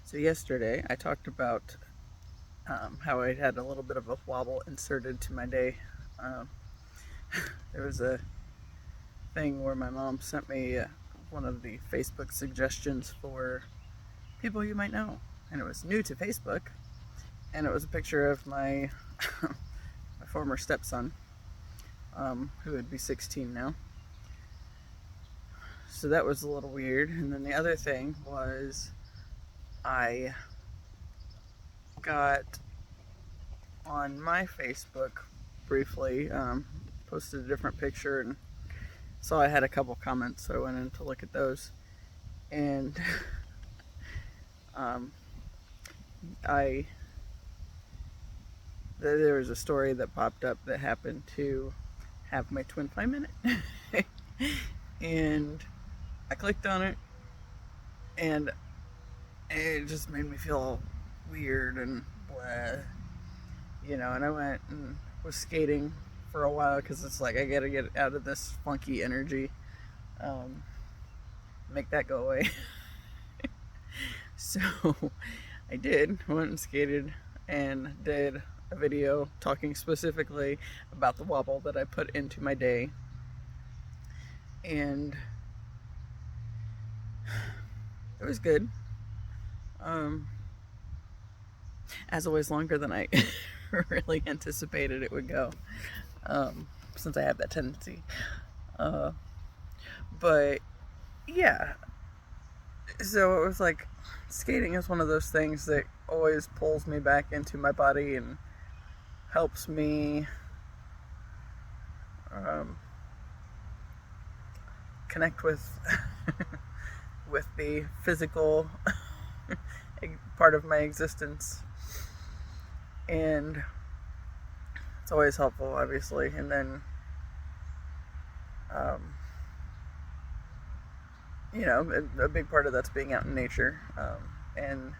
So yesterday I talked about how I had a little bit of a wobble inserted to my day. Um, there was a thing where my mom sent me one of the Facebook suggestions for people you might know, and it was new to Facebook, and it was a picture of my my former stepson, who would be 16 now. So that was a little weird. And then the other thing was I got on my Facebook briefly, posted a different picture and saw I had a couple comments, so I went in to look at those. And um, I there was a story that popped up that happened to have my twin flame in it, and I clicked on it, and it just made me feel weird and blah, And I went and was skating for a while because it's like I gotta get out of this funky energy, um, make that go away. So I did. Went and skated and did a video talking specifically about the wobble that I put into my day. And it was good. As always, longer than I really anticipated it would go, since I have that tendency. Uh, but yeah, so it was like skating is one of those things that always pulls me back into my body and helps me connect with with the physical part of my existence, and it's always helpful, obviously. And then a big part of that's being out in nature, and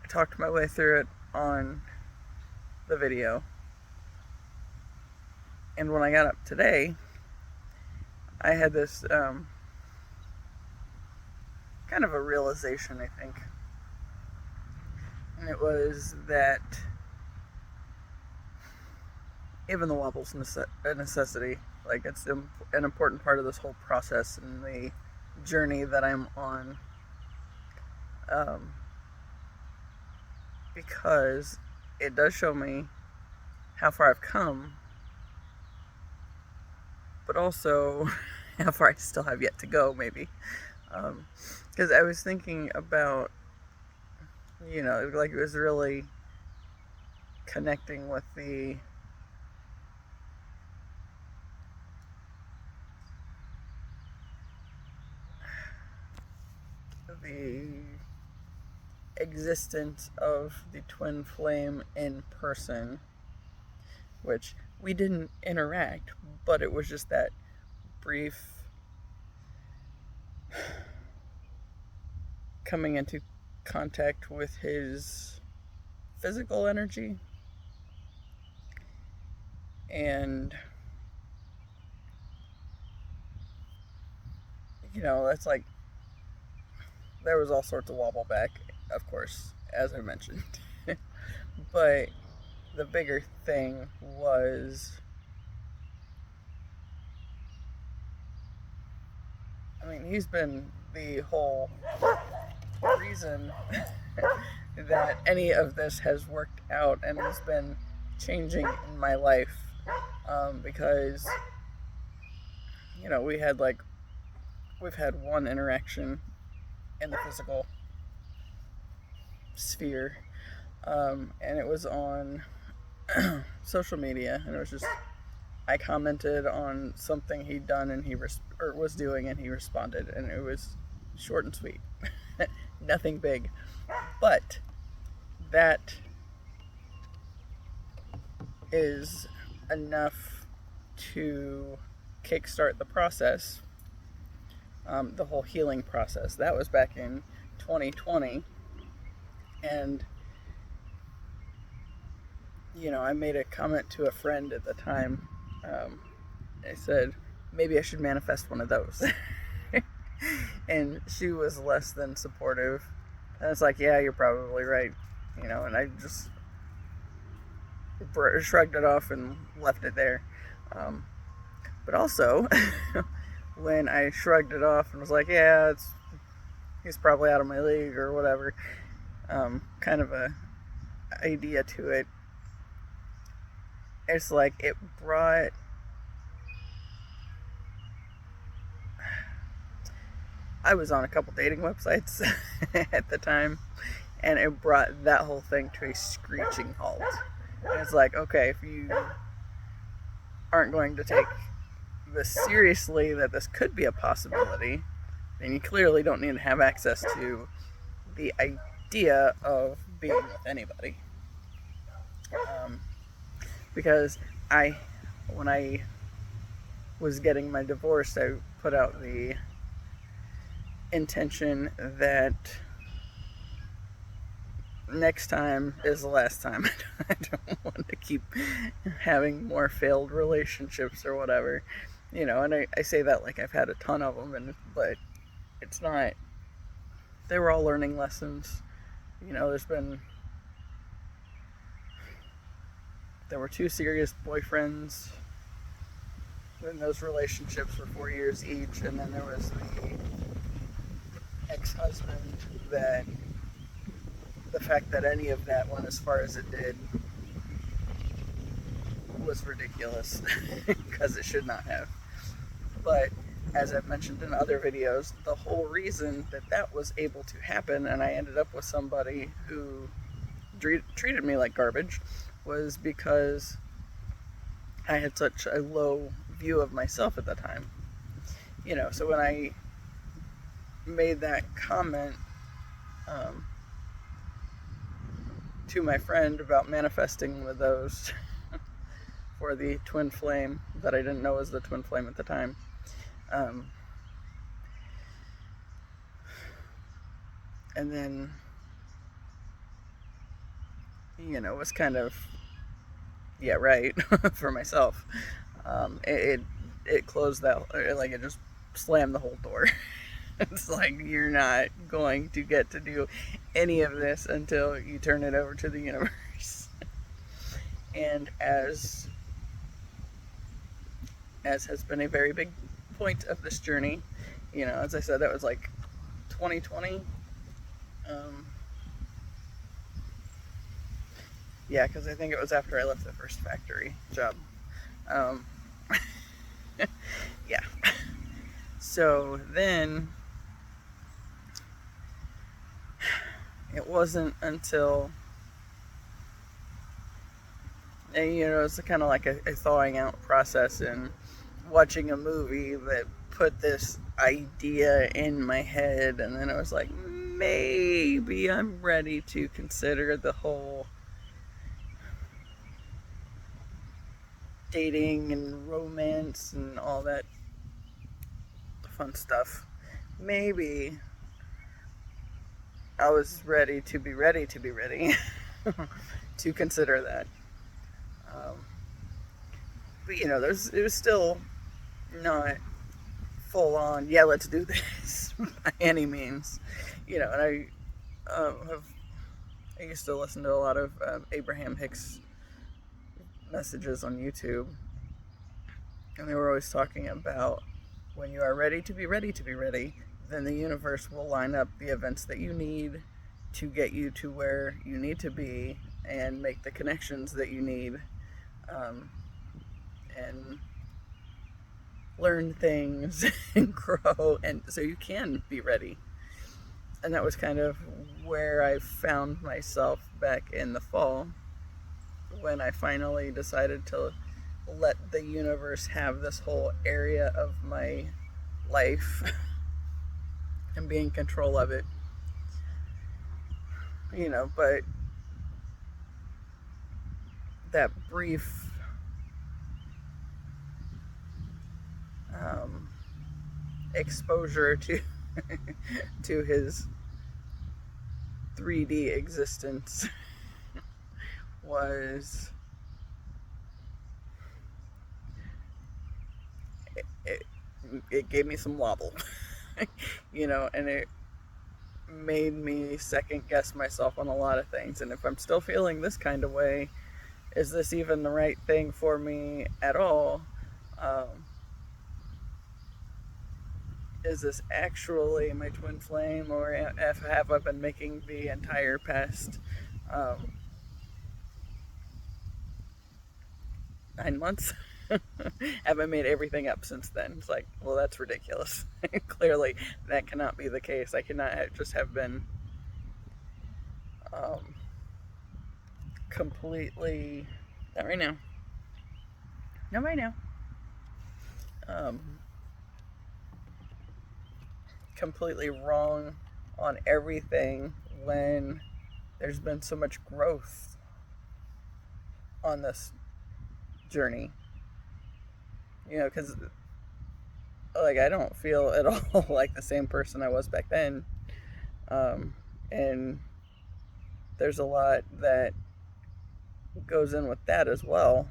I talked my way through it on the video. And when I got up today, I had this kind of a realization, I think. And it was that even the wobble's a necessity. Like, it's an important part of this whole process and the journey that I'm on. Because it does show me how far I've come, but also how far I still have yet to go, maybe. Because I was thinking about, like it was really connecting with the existence of the twin flame in person, which we didn't interact, but it was just that brief coming into contact with his physical energy. And that's like, there was all sorts of wobble back, of course, as I mentioned. But the bigger thing was, he's been the whole reason that any of this has worked out and has been changing in my life, because we've had one interaction in the physical sphere, and it was on social media, and it was just, I commented on something he'd done and he was doing, and he responded, and it was short and sweet. Nothing big, but that is enough to kickstart the process, the whole healing process. That was back in 2020, and I made a comment to a friend at the time. I said, maybe I should manifest one of those. And she was less than supportive. And it's like, yeah, you're probably right. And I just shrugged it off and left it there. Um, but also, when I shrugged it off and was like, yeah, he's probably out of my league or whatever, kind of a idea to it. It's like it brought. I was on a couple dating websites at the time, and it brought that whole thing to a screeching halt. And it's like, okay, if you aren't going to take this seriously, that this could be a possibility, then you clearly don't need to have access to the idea of being with anybody. Because when I was getting my divorce, I put out the intention that next time is the last time. I don't want to keep having more failed relationships or whatever, and I say that like I've had a ton of them, but it's not. They were all learning lessons. There were 2 serious boyfriends in those relationships for 4 years each, and then there was the ex-husband that the fact that any of that went as far as it did was ridiculous because it should not have. But as I've mentioned in other videos, the whole reason that was able to happen and I ended up with somebody who treated me like garbage was because I had such a low view of myself at the time. So when I made that comment to my friend about manifesting with those for the twin flame that I didn't know was the twin flame at the time, and then it was kind of right for myself. It closed that, like it just slammed the whole door. It's like you're not going to get to do any of this until you turn it over to the universe. And as has been a very big point of this journey, as I said, that was like 2020. Yeah, because I think it was after I left the first factory job. Yeah. So then it wasn't until, it's kind of like a thawing out process and watching a movie that put this idea in my head, and then it was like, maybe I'm ready to consider the whole dating and romance and all that fun stuff. Maybe I was ready to be ready to consider that. But it was still not full on, yeah, let's do this by any means. And I used to listen to a lot of Abraham Hicks messages on YouTube, and they were always talking about when you are ready to be ready, then the universe will line up the events that you need to get you to where you need to be and make the connections that you need, and learn things and grow, and so you can be ready. And that was kind of where I found myself back in the fall when I finally decided to let the universe have this whole area of my life and be in control of it. But that brief exposure to to his 3D existence was it gave me some wobble. And it made me second guess myself on a lot of things. And if I'm still feeling this kind of way, is this even the right thing for me at all? Is this actually my twin flame, or have I been making the entire past 9 months? Have I made everything up since then? It's like, well, that's ridiculous. Clearly, that cannot be the case. I cannot just have been um, completely. Not right now. Not right now. Um, completely wrong on everything when there's been so much growth on this journey. Because like I don't feel at all like the same person I was back then, and there's a lot that goes in with that as well.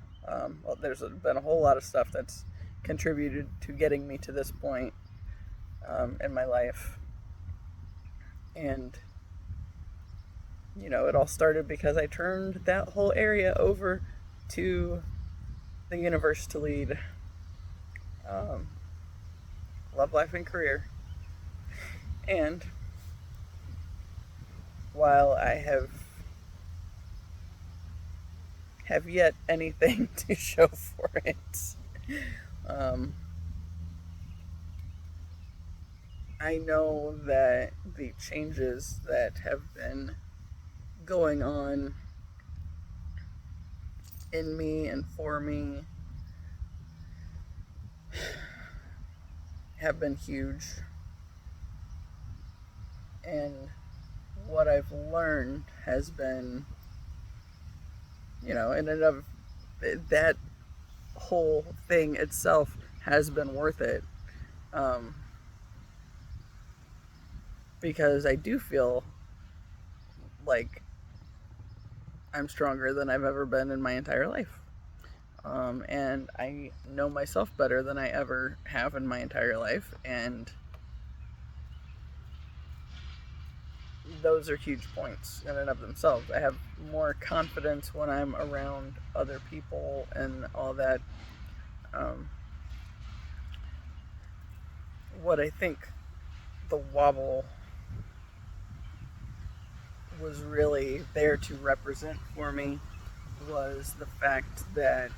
There's been a whole lot of stuff that's contributed to getting me to this point in my life, and it all started because I turned that whole area over to the universe to lead. Love, life, and career. And while I have yet anything to show for it, I know that the changes that have been going on in me and for me have been huge. And what I've learned has been, in and of that whole thing itself has been worth it. Because I do feel like I'm stronger than I've ever been in my entire life. And I know myself better than I ever have in my entire life. And those are huge points in and of themselves. I have more confidence when I'm around other people and all that. What I think the Wobble was really there to represent for me was the fact that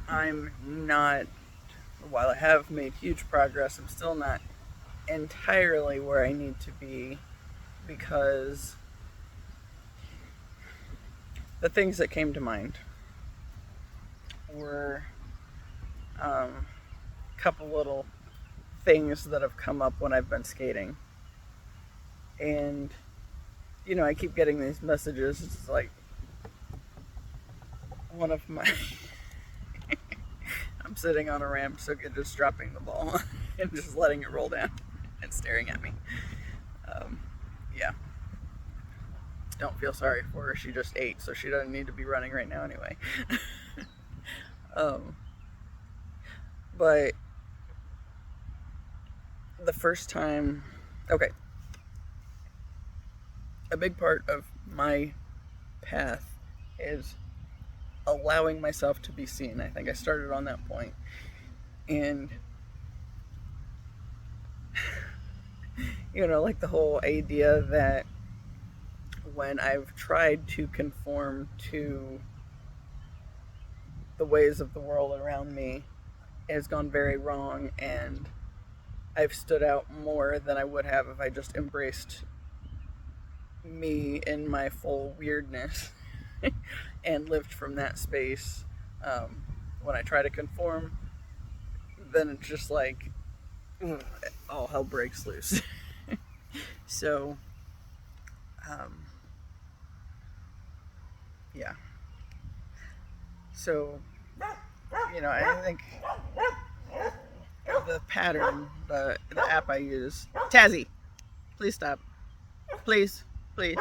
I'm not, while I have made huge progress, I'm still not entirely where I need to be, because the things that came to mind were a couple little things that have come up when I've been skating. And, I keep getting these messages. It's like one of my... I'm sitting on a ramp, so just dropping the ball and just letting it roll down and staring at me. Yeah. Don't feel sorry for her. She just ate, so she doesn't need to be running right now anyway. But the first time... Okay. A big part of my path is allowing myself to be seen. I think I started on that point. And, like the whole idea that when I've tried to conform to the ways of the world around me, it has gone very wrong, and I've stood out more than I would have if I just embraced me in my full weirdness and lived from that space. When I try to conform, then it's just like all hell breaks loose. So, yeah. So, I think the pattern, the app I use... Tazzy, please stop. Please, please,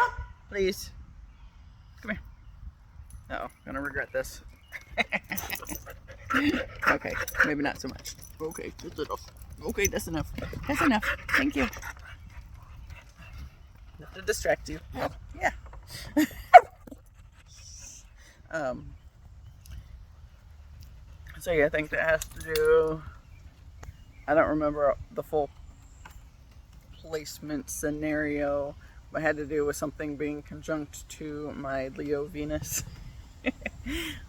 please. Come here. Uh-oh, I'm gonna regret this. Okay, maybe not so much. Okay, just a little. Okay, that's enough. That's enough. Thank you. Not to distract you. Yeah. um. So yeah, I think that has to do. I don't remember the full placement scenario, but had to do with something being conjunct to my Leo Venus,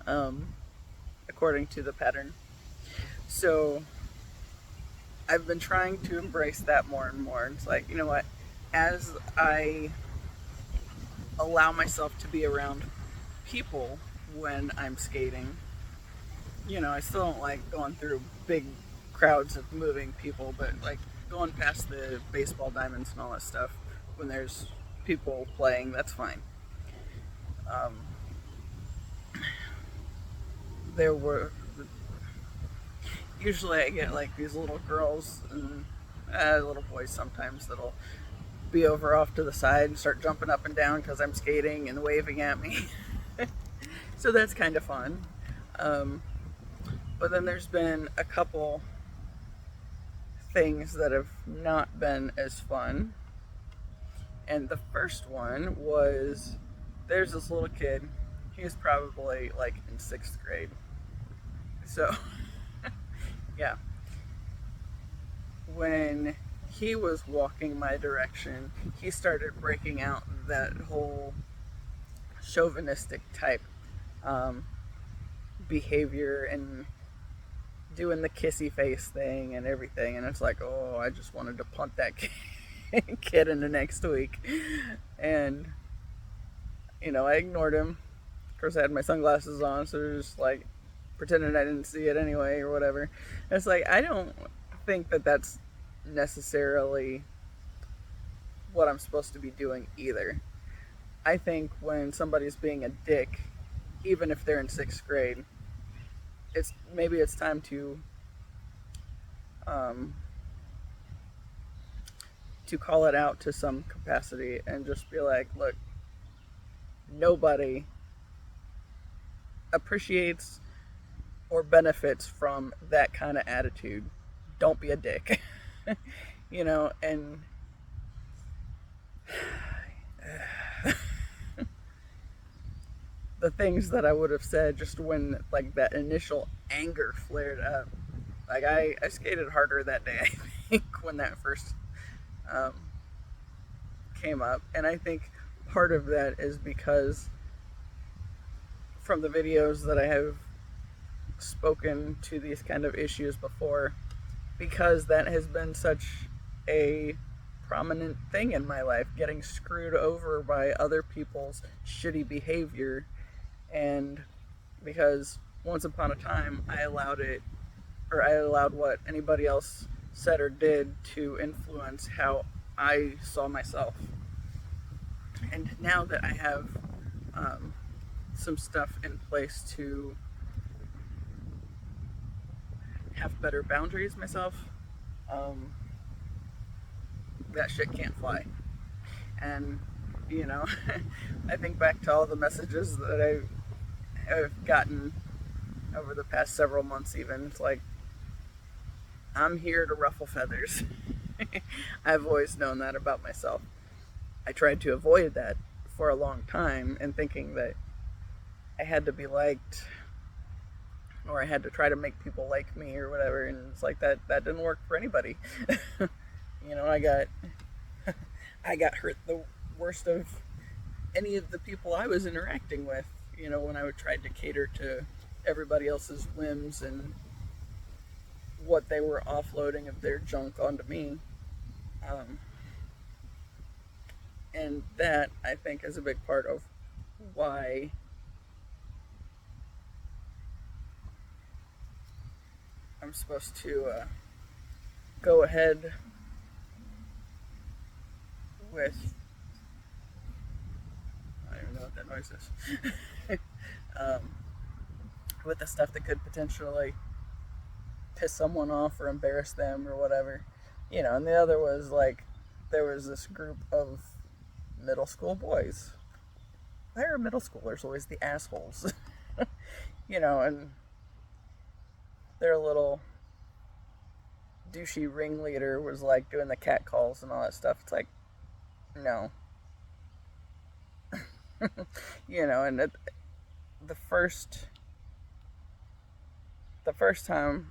um, according to the pattern. So I've been trying to embrace that more and more. It's like, you know what? As I allow myself to be around people when I'm skating, I still don't like going through big crowds of moving people, but like going past the baseball diamonds and all that stuff when there's people playing, that's fine. Um, there were usually I get like these little girls and little boys sometimes that'll be over off to the side and start jumping up and down because I'm skating and waving at me. So that's kind of fun. Um, but then there's been a couple things that have not been as fun. And the first one was there's this little kid. He was probably like in 6th grade. So, yeah. When he was walking my direction, he started breaking out that whole chauvinistic type um, behavior and doing the kissy face thing and everything. And it's like, oh, I just wanted to punt that kid into next week. And, I ignored him. Of course, I had my sunglasses on, so it was just like pretending I didn't see it anyway or whatever. And it's like, I don't think that that's necessarily what I'm supposed to be doing either. I think when somebody's being a dick, even if they're in 6th grade, maybe it's time um, to call it out to some capacity and just be like, look, nobody appreciates or benefits from that kind of attitude. Don't be a dick. And the things that I would have said just when like that initial anger flared up. Like I skated harder that day, I think, when that first um, came up. And I think part of that is because from the videos that I have spoken to these kind of issues before, because that has been such a prominent thing in my life, getting screwed over by other people's shitty behavior. And because once upon a time I allowed what anybody else said or did to influence how I saw myself. And now that I have some stuff in place to have better boundaries myself, that shit can't fly. And, I think back to all the messages that I've gotten over the past several months even. It's like, I'm here to ruffle feathers. I've always known that about myself. I tried to avoid that for a long time and thinking that I had to be liked or I had to try to make people like me or whatever, and it's like that didn't work for anybody. I got hurt the worst of any of the people I was interacting with, when I tried to cater to everybody else's whims and what they were offloading of their junk onto me. And that, I think, is a big part of why I'm supposed to go ahead with... I don't even know what that noise is. With the stuff that could potentially piss someone off or embarrass them or whatever. And the other was like, there was this group of middle school boys. Why are middle schoolers always the assholes? And their little douchey ringleader was like doing the cat calls and all that stuff. It's like, no. And the first time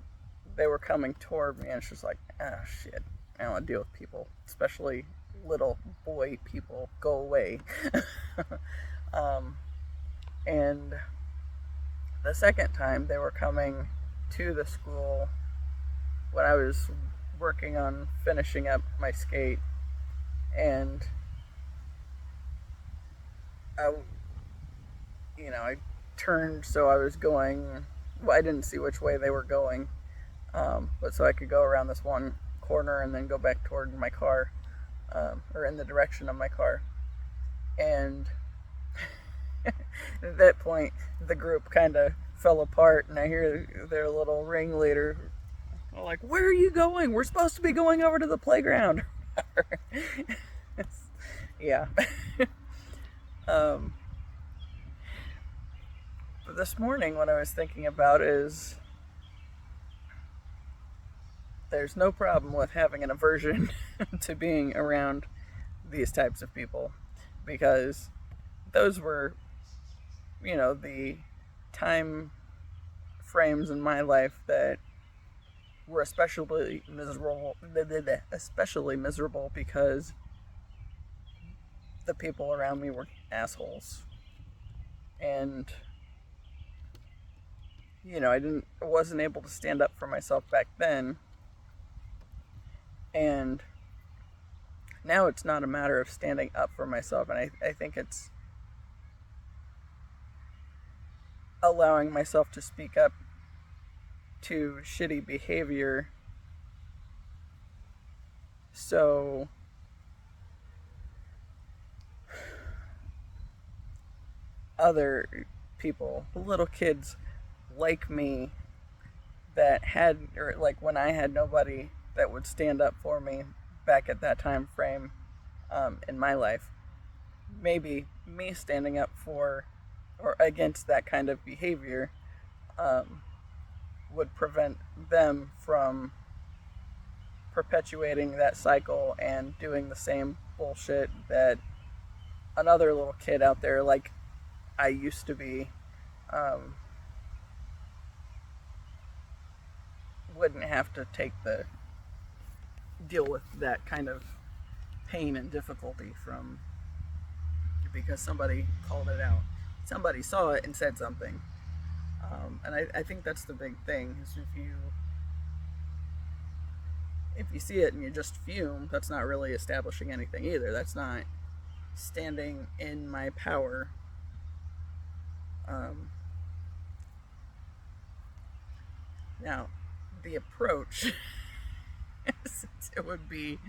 they were coming toward me, and it's just like, ah, shit, I don't want to deal with people, especially little boy people. Go away. And the second time they were coming to the school when I was working on finishing up my skate, and I turned so I was going. Well, I didn't see which way they were going, but so I could go around this one corner and then go back toward my car, or in the direction of my car. And at that point, the group kind of fell apart, and I hear their little ringleader like, "Where are you going? We're supposed to be going over to the playground." Yeah. But this morning, what I was thinking about is there's no problem with having an aversion to being around these types of people, because those were, the time frames in my life that were especially miserable because the people around me were assholes. And I wasn't able to stand up for myself back then. And now it's not a matter of standing up for myself, and I think it's allowing myself to speak up to shitty behavior so other people, little kids like me, that had, or like when I had nobody that would stand up for me back at that time frame in my life, maybe me standing up for or against that kind of behavior would prevent them from perpetuating that cycle and doing the same bullshit that another little kid out there like I used to be wouldn't have to deal with that kind of pain and difficulty from, because somebody called it out. Somebody saw it and said something. And I think that's the big thing, is if you see it and you just fume, that's not really establishing anything either. That's not standing in my power. Now, the approach, it would be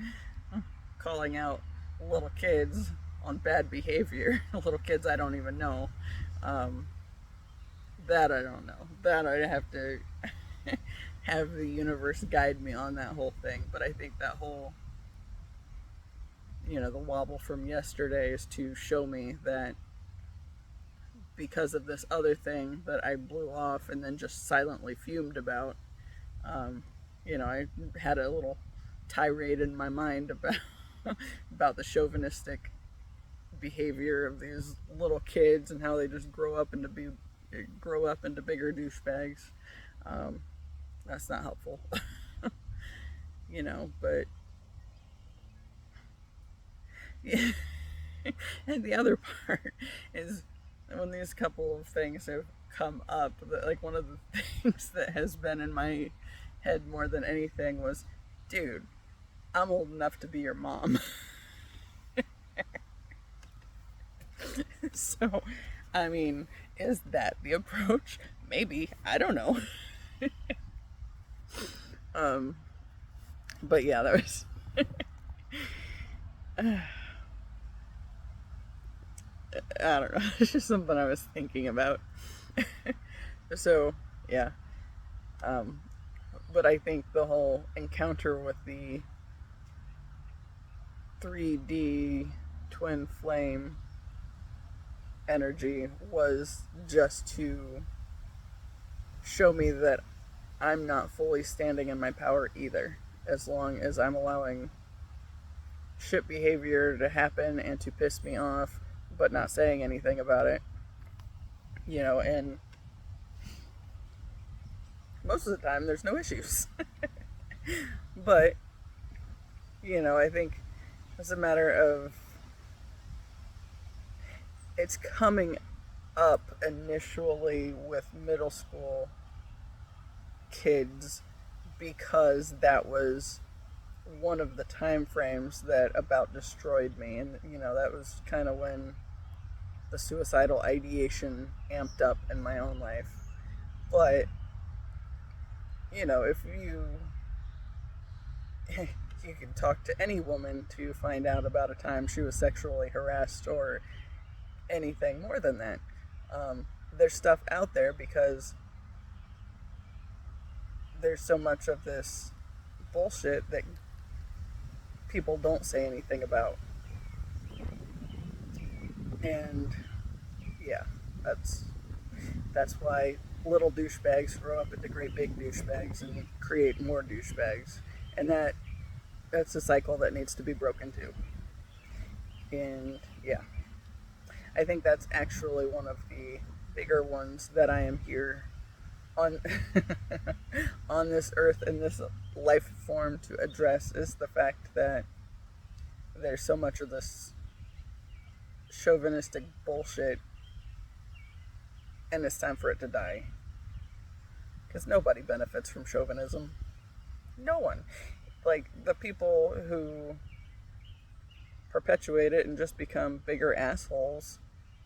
calling out little kids on bad behavior, little kids I don't even know. That I don't know. That I'd have to have the universe guide me on that whole thing. But I think that whole, the wobble from yesterday is to show me that because of this other thing that I blew off and then just silently fumed about, I had a little tirade in my mind about the chauvinistic behavior of these little kids and how they just grow up into bigger douchebags. That's not helpful. But yeah. And the other part is when these couple of things have come up, like one of the things that has been in my head more than anything was, dude, I'm old enough to be your mom. So, I mean, is that the approach? Maybe. I don't know. But yeah, that was I don't know. It's just something I was thinking about. So, yeah. But I think the whole encounter with the 3D twin flame energy was just to show me that I'm not fully standing in my power either, as long as I'm allowing shit behavior to happen and to piss me off, but not saying anything about it. And most of the time there's no issues. But, I think it's a matter of it's coming up initially with middle school kids because that was one of the time frames that about destroyed me, and that was kind of when the suicidal ideation amped up in my own life. But if you can talk to any woman to find out about a time she was sexually harassed or anything more than that. There's stuff out there because there's so much of this bullshit that people don't say anything about. And yeah, that's why little douchebags grow up into great big douchebags and create more douchebags. And that's a cycle that needs to be broken too. And yeah, I think that's actually one of the bigger ones that I am here on on this earth in this life form to address, is the fact that there's so much of this chauvinistic bullshit, and it's time for it to die. Because nobody benefits from chauvinism. No one. Like, the people who perpetuate it and just become bigger assholes,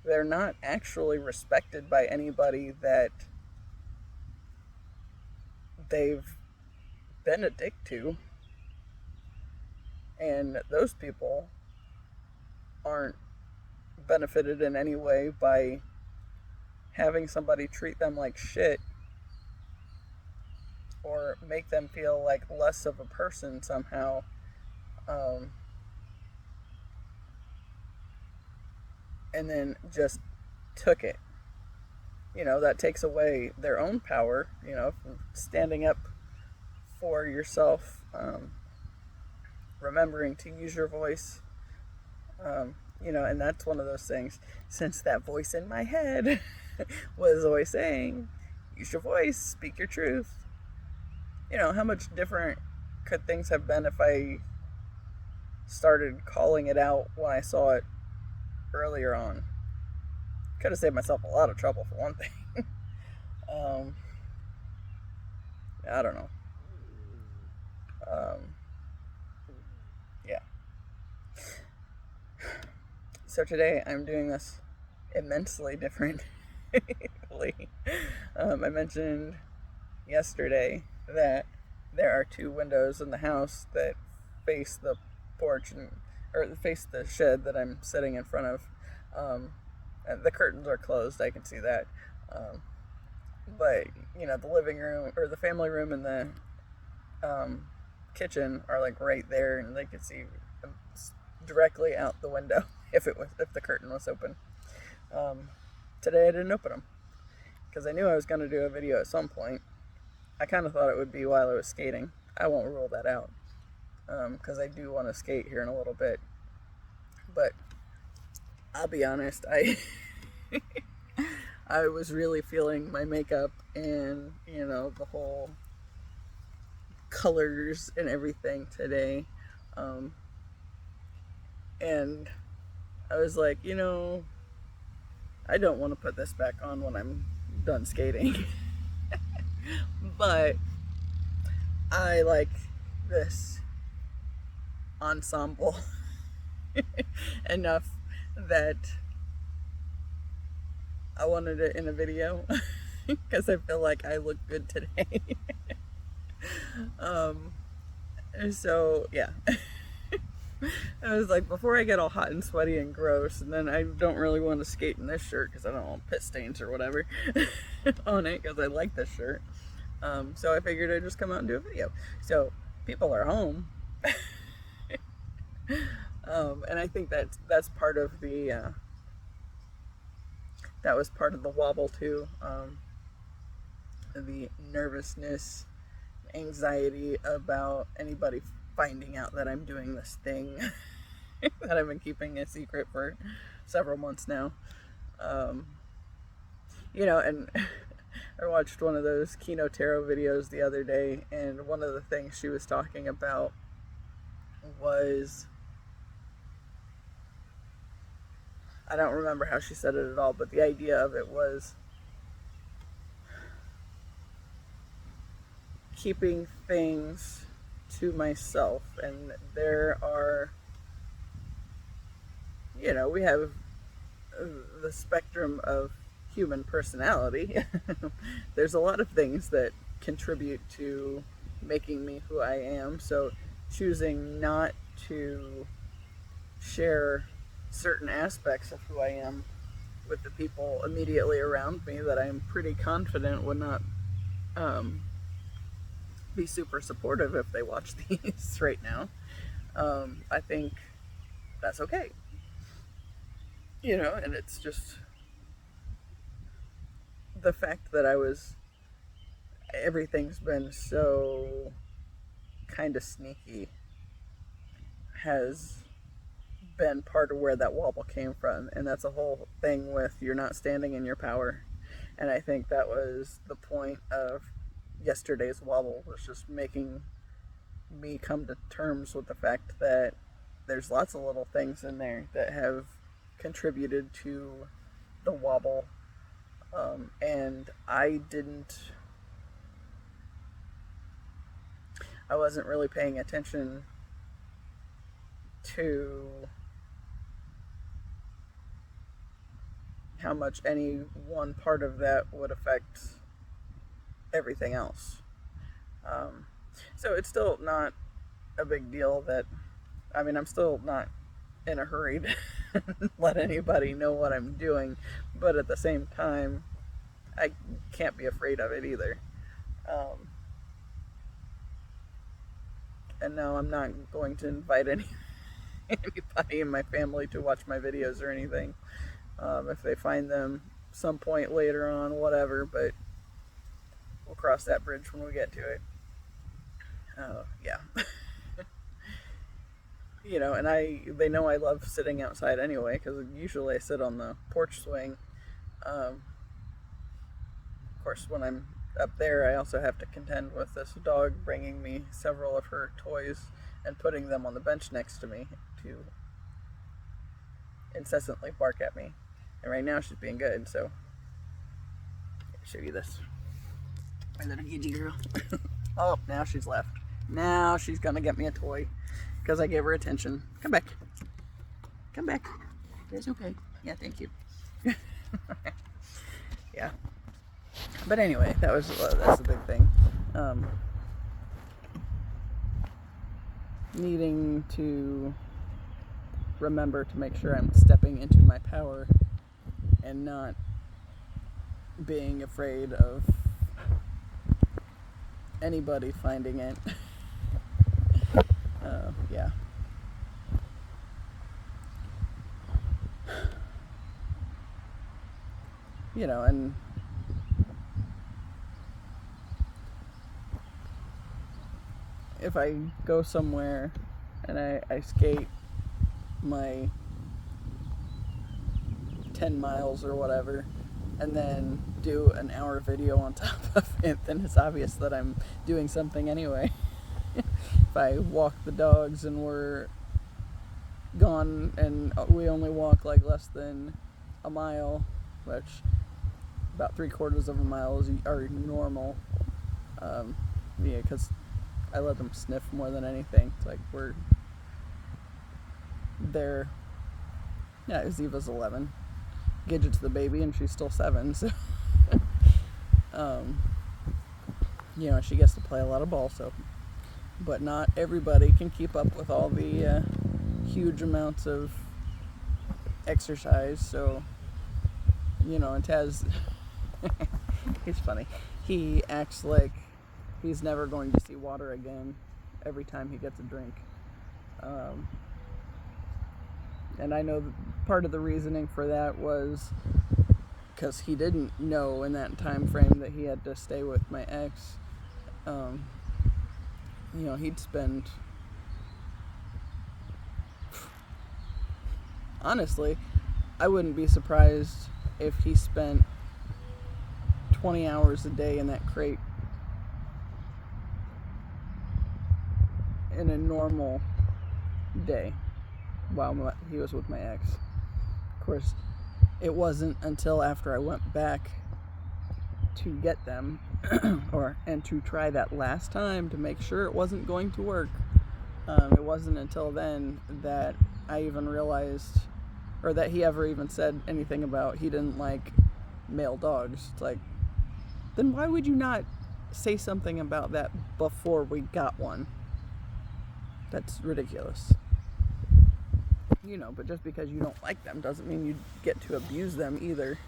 they're not actually respected by anybody that they've been a dick to. And those people aren't benefited in any way by having somebody treat them like shit or make them feel like less of a person somehow. And then just took it. That takes away their own power, from standing up for yourself, remembering to use your voice, and that's one of those things. Since that voice in my head was always saying, use your voice, speak your truth. How much different could things have been if I started calling it out when I saw it earlier on? Could have saved myself a lot of trouble, for one thing. I don't know. Yeah. So today I'm doing this immensely differently. I mentioned yesterday that there are two windows in the house that face the porch or face the shed that I'm sitting in front of. And the curtains are closed, I can see that. But the living room or the family room and the kitchen are like right there, and they could see directly out the window if the curtain was open. Today I didn't open them because I knew I was going to do a video at some point. I kind of thought it would be while I was skating. I won't rule that out because I do want to skate here in a little bit. But I'll be honest, I was really feeling my makeup and the whole colors and everything today, and I was like, I don't want to put this back on when I'm done skating. But I like this ensemble enough that I wanted it in a video because I feel like I look good today. So yeah. I was like, before I get all hot and sweaty and gross, and then I don't really want to skate in this shirt because I don't want pit stains or whatever on it because I like this shirt. So I figured I'd just come out and do a video. So people are home. And I think that's part of the that was part of the wobble too. the nervousness, anxiety about anybody finding out that I'm doing this thing that I've been keeping a secret for several months now. Um, and I watched one of those Kino Tarot videos the other day, and one of the things she was talking about was, I don't remember how she said it at all, but the idea of it was keeping things to myself. And there are, we have the spectrum of human personality. There's a lot of things that contribute to making me who I am. So choosing not to share certain aspects of who I am with the people immediately around me that I'm pretty confident would not be super supportive if they watch these right now, I think that's okay. And it's just the fact that everything's been so kind of sneaky has been part of where that wobble came from. And that's a whole thing with you're not standing in your power. And I think that was the point of yesterday's wobble, was just making me come to terms with the fact that there's lots of little things in there that have contributed to the wobble. And I wasn't really paying attention to how much any one part of that would affect everything else. So it's still not a big deal I'm still not in a hurry to let anybody know what I'm doing, but at the same time, I can't be afraid of it either. And no, I'm not going to invite anybody in my family to watch my videos or anything. If they find them some point later on, whatever, but we'll cross that bridge when we get to it. Yeah. And they know I love sitting outside anyway, because usually I sit on the porch swing. Of course, when I'm up there, I also have to contend with this dog bringing me several of her toys and putting them on the bench next to me to incessantly bark at me. And right now she's being good, so I'll show you this. My little Gigi girl. Oh, now she's left. Now she's gonna get me a toy because I gave her attention. Come back. Come back. It's okay. Yeah, thank you. Yeah. But anyway, that's the big thing. Needing to remember to make sure I'm stepping into my power and not being afraid of anybody finding it. Yeah. And if I go somewhere and I skate my 10 miles or whatever, and then do an hour video on top of it, then it's obvious that I'm doing something anyway. If I walk the dogs and we're gone and we only walk like less than a mile, which about 3/4 of a mile are normal, because I let them sniff more than anything. It's like we're there. Yeah, Ziva's 11. Gidget's the baby, and she's still 7. So, she gets to play a lot of ball. So, but not everybody can keep up with all the huge amounts of exercise. So, and Taz, he's funny. He acts like he's never going to see water again every time he gets a drink. And I know part of the reasoning for that was because he didn't know in that time frame that he had to stay with my ex. He'd spend, honestly, I wouldn't be surprised if he spent 20 hours a day in that crate in a normal day while he was with my ex. Of course, it wasn't until after I went back to get them and to try that last time to make sure it wasn't going to work. It wasn't until then that I even realized, or that he ever even said anything about he didn't like male dogs. It's like, then why would you not say something about that before we got one? That's ridiculous. But just because you don't like them doesn't mean you get to abuse them either.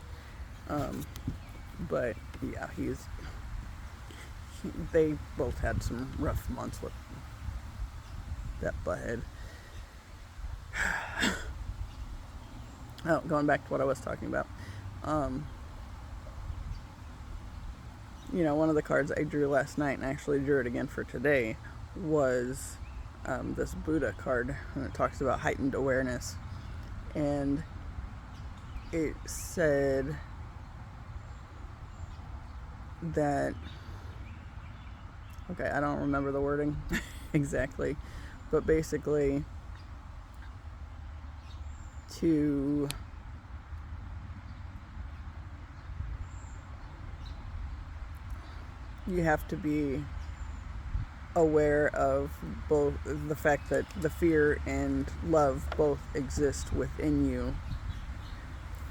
But yeah, they both had some rough months with that butthead. Oh, going back to what I was talking about. One of the cards I drew last night, and I actually drew it again for today, was this Buddha card, and it talks about heightened awareness. And it said that, okay, I don't remember the wording exactly, but basically you have to be aware of both the fact that the fear and love both exist within you,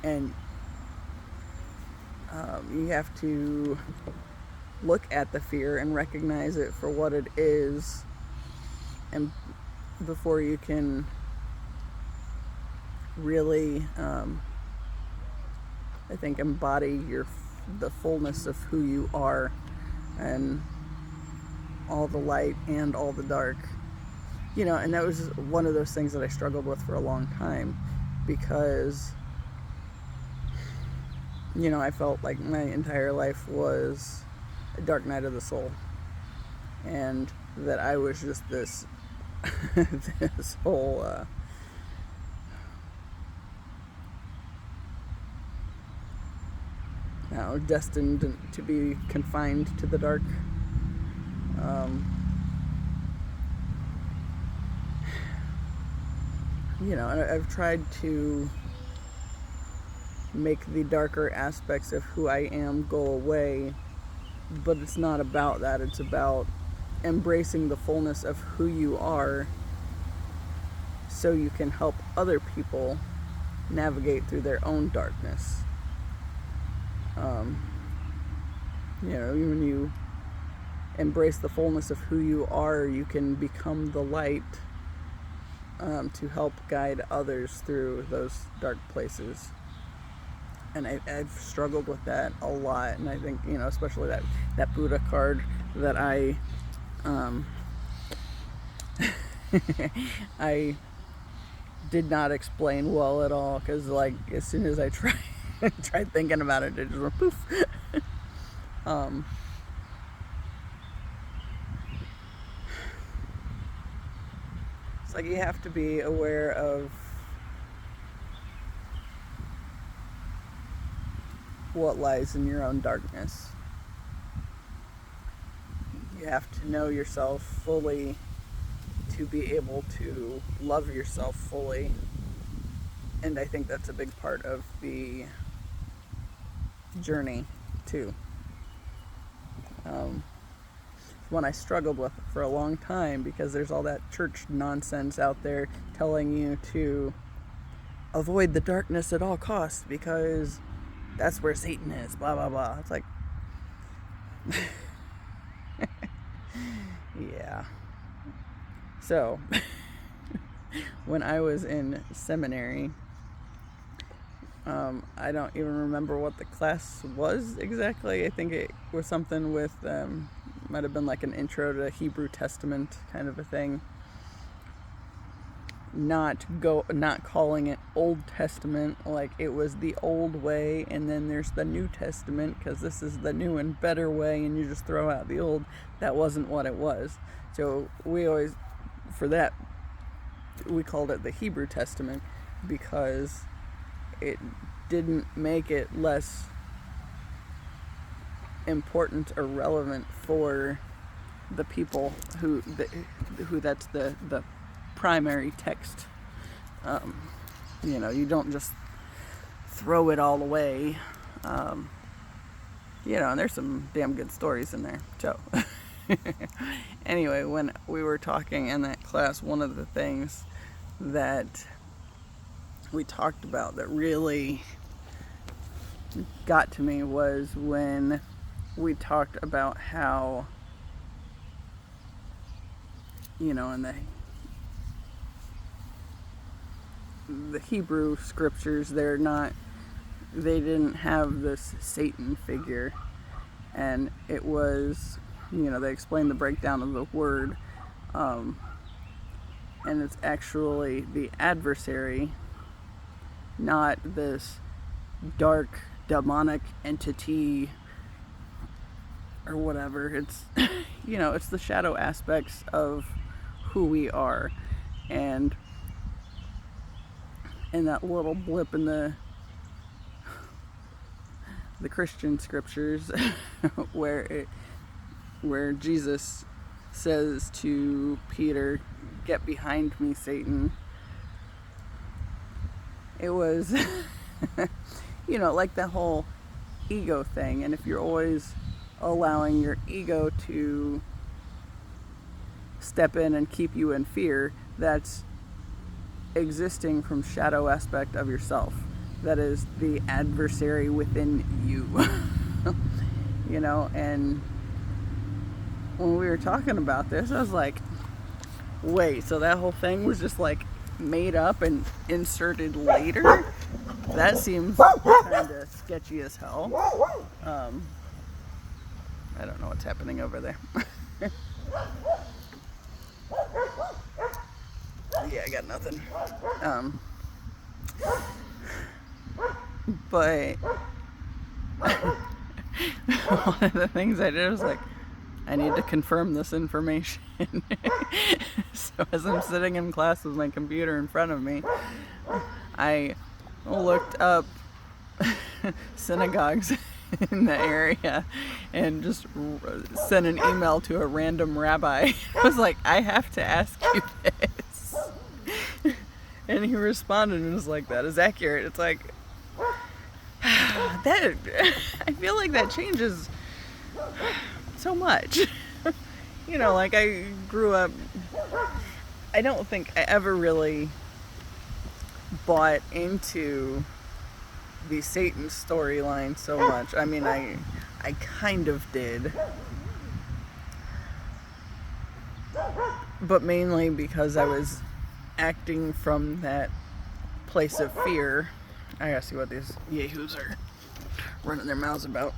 and you have to look at the fear and recognize it for what it is, and before you can really I think embody the fullness of who you are, and all the light and all the dark. And that was one of those things that I struggled with for a long time, because I felt like my entire life was a dark night of the soul, and that I was just this this whole destined to be confined to the dark. And I've tried to make the darker aspects of who I am go away, but it's not about that. It's about embracing the fullness of who you are, so you can help other people navigate through their own darkness. When you embrace the fullness of who you are, you can become the light to help guide others through those dark places. And I've struggled with that a lot, and I think, especially that Buddha card that I I did not explain well at all, because as soon as I tried thinking about it, it just went poof. It's like you have to be aware of what lies in your own darkness. You have to know yourself fully to be able to love yourself fully. And I think that's a big part of the journey too. One I struggled with for a long time, because there's all that church nonsense out there telling you to avoid the darkness at all costs because that's where Satan is, blah blah blah. It's like yeah. So when I was in seminary, I don't even remember what the class was exactly. I think it was something with might have been like an intro to Hebrew Testament kind of a thing. not calling it Old Testament like it was the old way, and then there's the New Testament because this is the new and better way, and you just throw out the old. That wasn't what it was. So we always, for that, we called it the Hebrew Testament because it didn't make it less important or relevant for the people who that's the primary text. You don't just throw it all away. And there's some damn good stories in there. So anyway, when we were talking in that class, one of the things that we talked about that really got to me was when we talked about how, in the Hebrew scriptures, they didn't have this Satan figure, and it was, they explained the breakdown of the word, and it's actually the adversary, not this dark demonic entity or whatever. It's it's the shadow aspects of who we are, and that little blip in the Christian scriptures where Jesus says to Peter, "Get behind me, Satan." It was like that whole ego thing, and if you're always allowing your ego to step in and keep you in fear, that's existing from shadow aspect of yourself. That is the adversary within you. And when we were talking about this, I was like, wait, so that whole thing was just like made up and inserted later? That seems kind of sketchy as hell. I don't know what's happening over there. Yeah, I got nothing. But one of the things I did was like, I need to confirm this information. So as I'm sitting in class with my computer in front of me, I looked up synagogues in the area and just sent an email to a random rabbi. I was like, I have to ask you this. And he responded and was like, that is accurate. It's like, that, I feel like that changes so much. Like I grew up, I don't think I ever really bought into the Satan storyline so much. I mean, I kind of did, but mainly because I was acting from that place of fear. I gotta see what these yahoos are running their mouths about.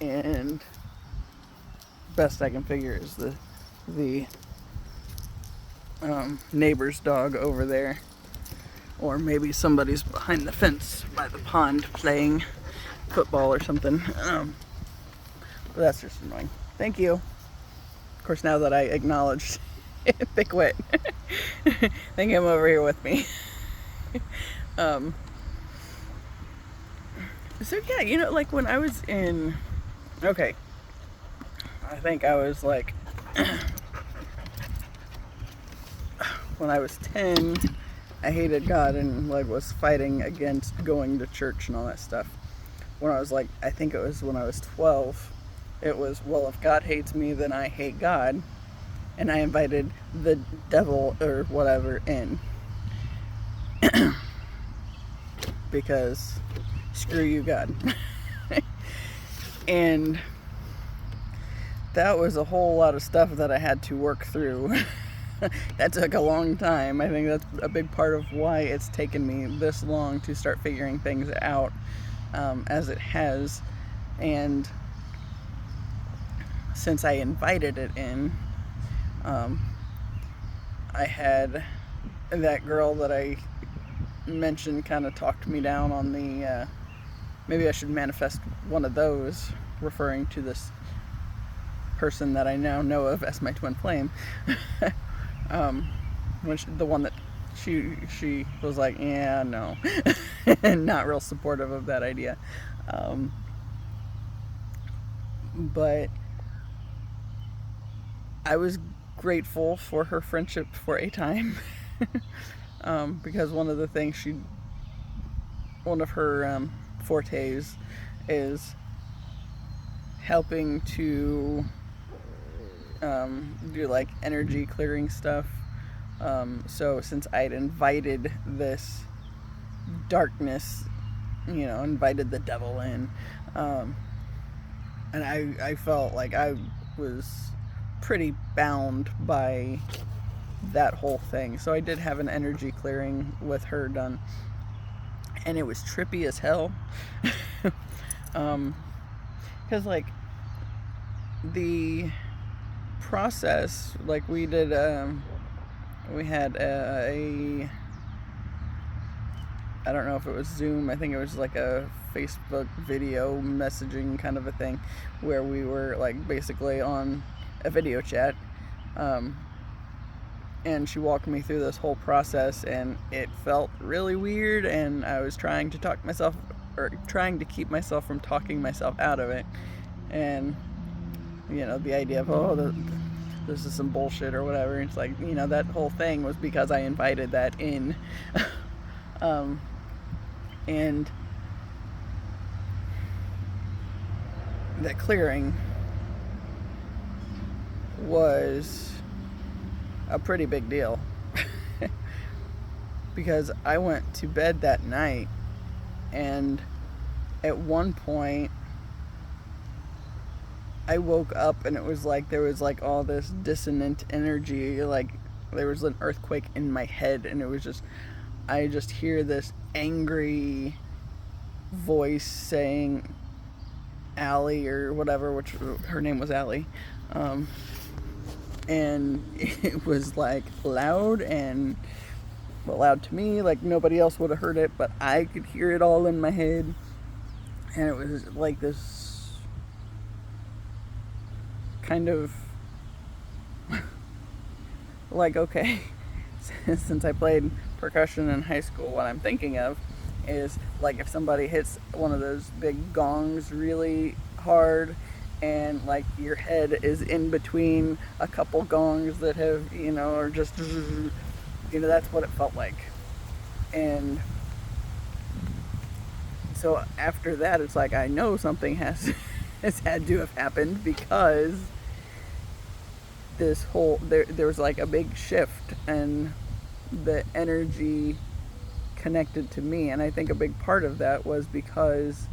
And best I can figure is the neighbor's dog over there, or maybe somebody's behind the fence by the pond playing football or something. But that's just annoying. Thank you. Of course, now that I acknowledged they quit. They came over here with me. So yeah, like when I was in, I think I was like, when I was 10, I hated God and like was fighting against going to church and all that stuff. When I was like, I think it was when I was 12, it was, well, if God hates me, then I hate God. And I invited the devil or whatever in. Because screw you, God. And that was a whole lot of stuff that I had to work through. That took a long time. I think that's a big part of why it's taken me this long to start figuring things out, as it has. And since I invited it in, I had that girl that I mentioned kind of talked me down on the maybe I should manifest one of those, referring to this person that I now know of as my twin flame. The one that she was like, yeah, no, and not real supportive of that idea. But I was grateful for her friendship for a time. Because one of her fortes is helping to do like energy clearing stuff. So since I'd invited this darkness, invited the devil in, and I felt like I was pretty bound by that whole thing. So I did have an energy clearing with her done, and it was trippy as hell. Because like the process, like we did, we had I don't know if it was Zoom, I think it was like a Facebook video messaging kind of a thing, where we were like basically on a video chat, and she walked me through this whole process, and it felt really weird, and I was trying to keep myself from talking myself out of it, and the idea of this is some bullshit or whatever. It's like, that whole thing was because I invited that in. And that clearing was a pretty big deal. Because I went to bed that night, and at one point I woke up, and it was like there was like all this dissonant energy, like there was an earthquake in my head, and it was just, I just hear this angry voice saying Allie or whatever, which her name was Allie, and it was like loud, and loud to me, like nobody else would have heard it, but I could hear it all in my head, and it was like this kind of like, okay, since I played percussion in high school, what I'm thinking of is like if somebody hits one of those big gongs really hard, and like your head is in between a couple gongs that have, or just, that's what it felt like. And so after that, it's like, I know something has had to have happened, because this whole, there was like a big shift, and the energy connected to me, and I think a big part of that was because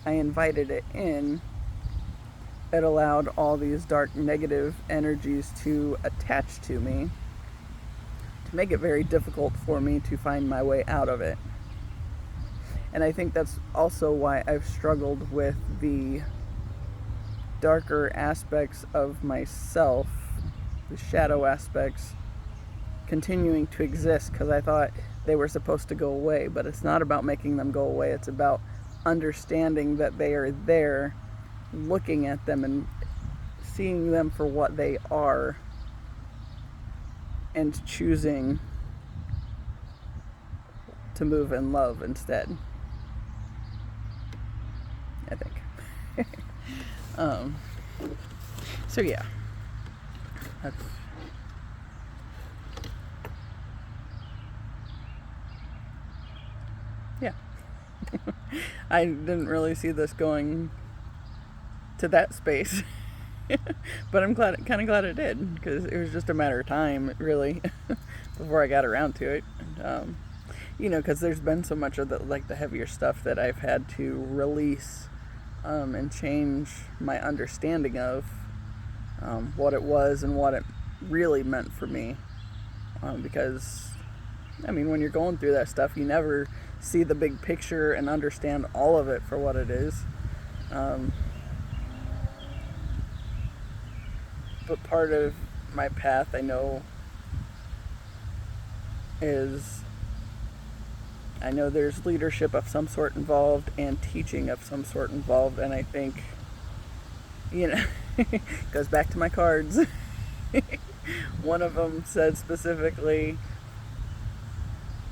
I invited it in. It allowed all these dark negative energies to attach to me, to make it very difficult for me to find my way out of it. And I think that's also why I've struggled with the darker aspects of myself, the shadow aspects, continuing to exist, because I thought they were supposed to go away. But it's not about making them go away, it's about understanding that they are there, looking at them and seeing them for what they are, and choosing to move in love instead, I think. So yeah, that's, yeah. I didn't really see this going to that space, but I'm kind of glad it did, because it was just a matter of time, really, before I got around to it. Because there's been so much of the heavier stuff that I've had to release, and change my understanding of what it was and what it really meant for me. Because, when you're going through that stuff, you never see the big picture and understand all of it for what it is. But part of my path, I know, is I know there's leadership of some sort involved and teaching of some sort involved, and I think, goes back to my cards. One of them said specifically,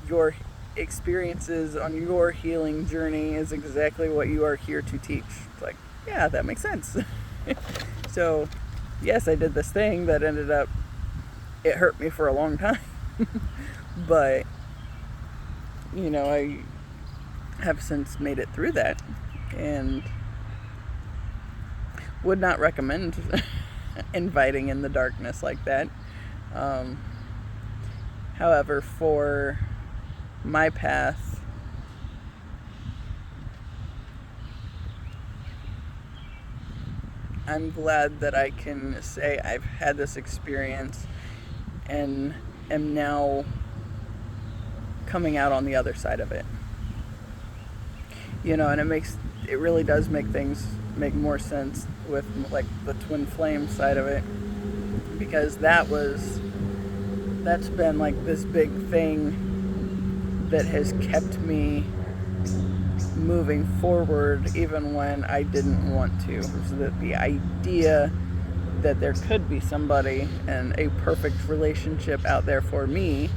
your experiences on your healing journey is exactly what you are here to teach. It's like, yeah, that makes sense. So, yes, I did this thing that ended up, it hurt me for a long time. But, I have since made it through that and would not recommend inviting in the darkness like that. However, for my path, I'm glad that I can say I've had this experience and am now coming out on the other side of it. And it really does make things make more sense with like the twin flame side of it, because that's been like this big thing that has kept me moving forward even when I didn't want to. So that the idea that there could be somebody and a perfect relationship out there for me,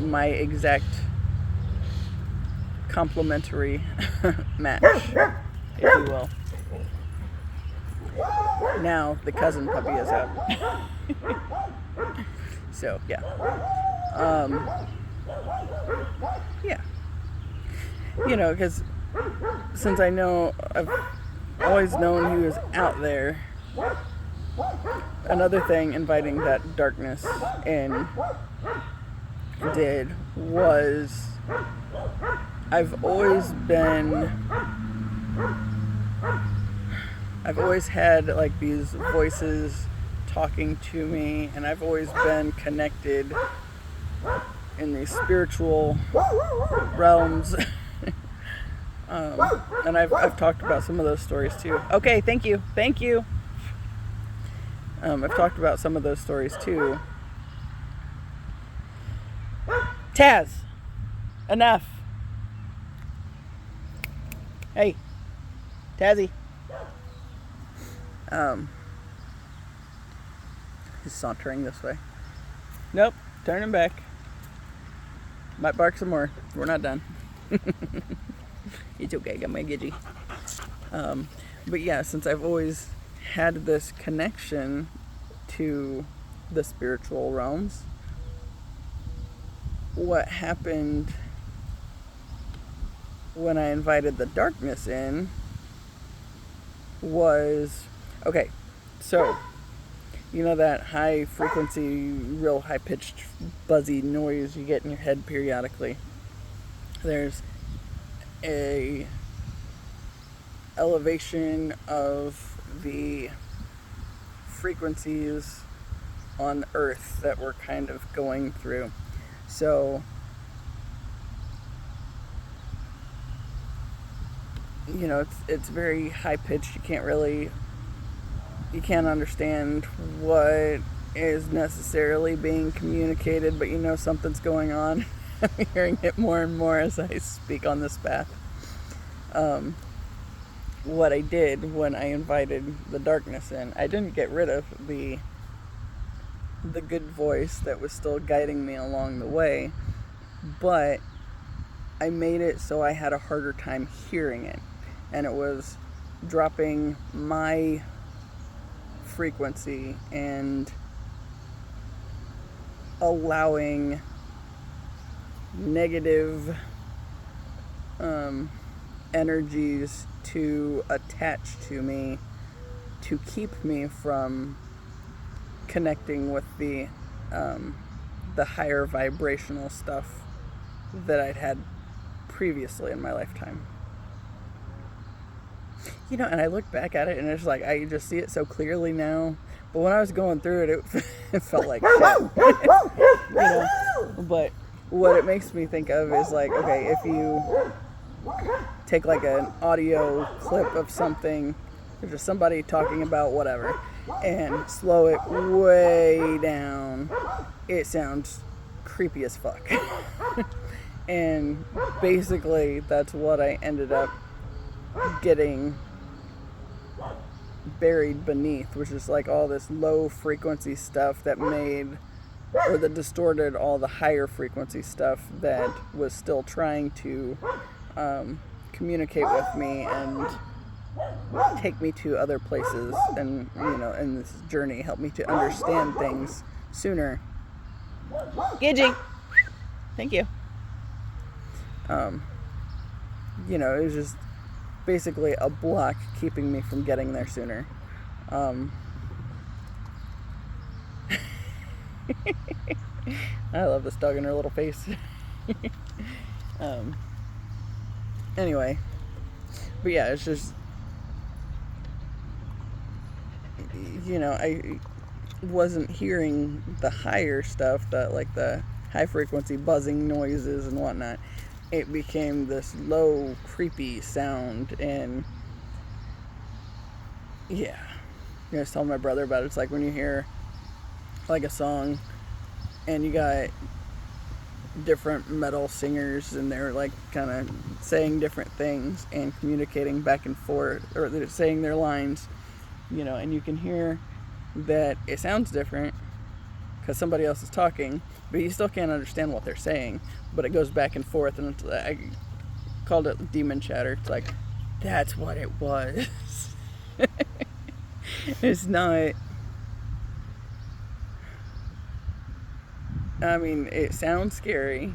my exact complementary match, if you will. Now the cousin puppy is out. So yeah. Yeah. Because since I've always known he was out there, another thing inviting that darkness in did was I've always had like these voices talking to me, and I've always been connected in these spiritual realms. And I've talked about some of those stories too. Okay, thank you. I've talked about some of those stories too. Taz, enough. Hey, Tazzy. He's sauntering this way. Nope, turn him back. Might bark some more. We're not done. It's okay, got my gidgy. But yeah, since I've always had this connection to the spiritual realms, what happened when I invited the darkness in was, okay, so, that high frequency, real high pitched, buzzy noise you get in your head periodically. There's a elevation of the frequencies on Earth that we're kind of going through. So, it's very high pitched. You can't understand what is necessarily being communicated, but something's going on. I'm hearing it more and more as I speak on this path. What I did when I invited the darkness in, I didn't get rid of the good voice that was still guiding me along the way, but I made it so I had a harder time hearing it, and it was dropping my frequency and allowing negative energies to attach to me to keep me from connecting with the higher vibrational stuff that I'd had previously in my lifetime. And I look back at it and it's like, I just see it so clearly now. But when I was going through it, it felt like shit. But what it makes me think of is like, okay, if you take like an audio clip of something, or just somebody talking about whatever, and slow it way down, it sounds creepy as fuck. And basically that's what I ended up getting buried beneath, which is like all this low frequency stuff that distorted all the higher frequency stuff that was still trying to communicate with me and take me to other places, and in this journey help me to understand things sooner. Gidgey, thank you. It was just basically a block keeping me from getting there sooner. I love this dog and her little face. Anyway, but yeah, it's just, I wasn't hearing the higher stuff, that like the high frequency buzzing noises and whatnot. It became this low, creepy sound, and yeah. I was telling my brother about it. It's like when you hear like a song and you got different metal singers and they're like kind of saying different things and communicating back and forth, or they're saying their lines, and you can hear that it sounds different because somebody else is talking, but you still can't understand what they're saying, but it goes back and forth, and I called it demon chatter. It's like, that's what it was. It's not, it sounds scary,